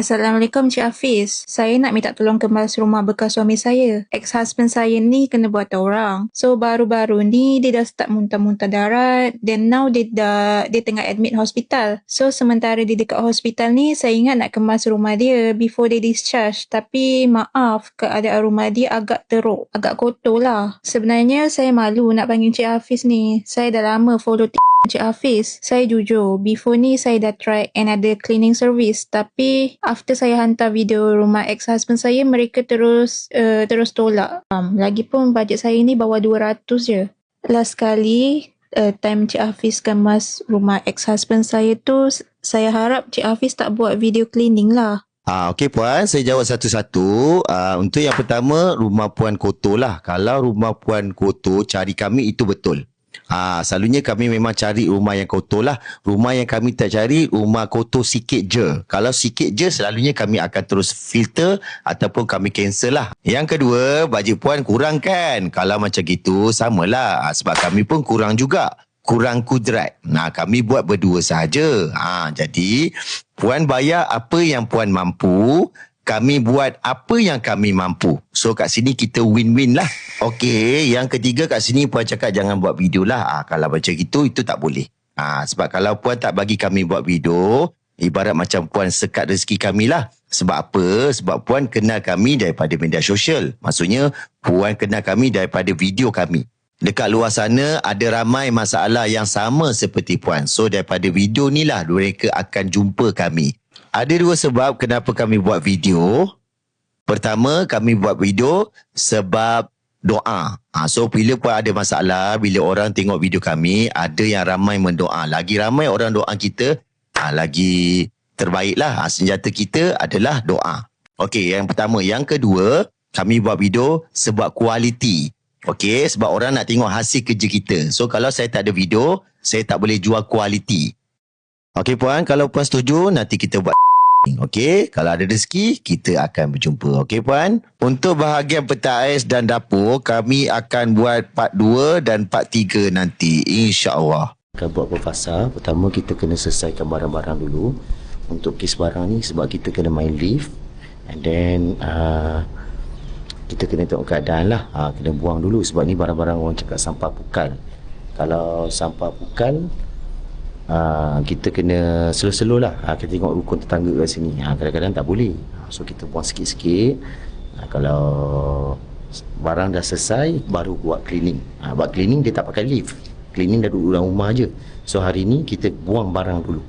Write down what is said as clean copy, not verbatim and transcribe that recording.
Assalamualaikum Cik Hafiz. Saya nak minta tolong kemas rumah bekas suami saya. Ex-husband saya ni kena buat orang. So baru-baru ni dia dah start muntah-muntah darat. Then now dia tengah admit hospital. So sementara dia dekat hospital ni, saya ingat nak kemas rumah dia before dia discharge. Tapi maaf, keadaan rumah dia agak teruk. Agak kotor lah. Sebenarnya saya malu nak panggil Cik Hafiz ni. Saya dah lama follow Cik Hafiz. Saya jujur, before ni saya dah try another cleaning service. Tapi after saya hantar video rumah ex-husband saya, mereka terus tolak. Lagipun bajet saya ni bawah 200 je. Last kali time Cik Hafiz kemas rumah ex-husband saya tu, saya harap Cik Hafiz tak buat video cleaning lah. Okey Puan, saya jawab satu-satu. Untuk yang pertama, rumah Puan kotor lah. Kalau rumah Puan kotor, cari kami itu betul. Selalunya kami memang cari rumah yang kotor lah. Rumah yang kami tak cari, rumah kotor sikit je. Kalau sikit je, selalunya kami akan terus filter ataupun kami cancel lah. Yang kedua, bajet Puan kurang kan? Kalau macam gitu, samalah. Sebab kami pun kurang juga. Kurang kudrat. Kami buat berdua sahaja. Jadi, Puan bayar apa yang Puan mampu. Kami buat apa yang kami mampu. So kat sini kita win-win lah. Okey, yang ketiga kat sini Puan cakap jangan buat video lah. Kalau macam gitu, itu tak boleh. Sebab kalau Puan tak bagi kami buat video, ibarat macam Puan sekat rezeki kami lah. Sebab apa? Sebab Puan kenal kami daripada media sosial. Maksudnya, Puan kenal kami daripada video kami. Dekat luar sana ada ramai masalah yang sama seperti Puan. So daripada video ni lah mereka akan jumpa kami. Ada dua sebab kenapa kami buat video. Pertama, kami buat video sebab doa. So, bila Puan ada masalah, bila orang tengok video kami, ada yang ramai mendoa. Lagi ramai orang doa kita, lagi terbaiklah. Senjata kita adalah doa. Okey, yang pertama. Yang kedua, kami buat video sebab kualiti. Okey, sebab orang nak tengok hasil kerja kita. So, kalau saya tak ada video, saya tak boleh jual kualiti. Okey Puan, kalau Puan setuju, nanti kita buat. Okey, kalau ada rezeki, kita akan berjumpa. Okey Puan, untuk bahagian peta ais dan dapur, kami akan buat part 2 dan part 3 nanti, insya-Allah. Kita buat berfasa. Pertama, kita kena selesaikan barang-barang dulu. Untuk kes barang ni, sebab kita kena main lift. And then, kita kena tengok keadaan lah. Kena buang dulu, sebab ni barang-barang orang cakap sampah pukal. Kalau sampah pukal, kita kena slow-slow lah. Kita tengok rukun tetangga kat sini. Kadang-kadang tak boleh. So kita buang sikit-sikit. Kalau barang dah selesai, baru buat cleaning. Buat cleaning dia tak pakai lift. Cleaning dah duduk dalam rumah je. So hari ni kita buang barang dulu.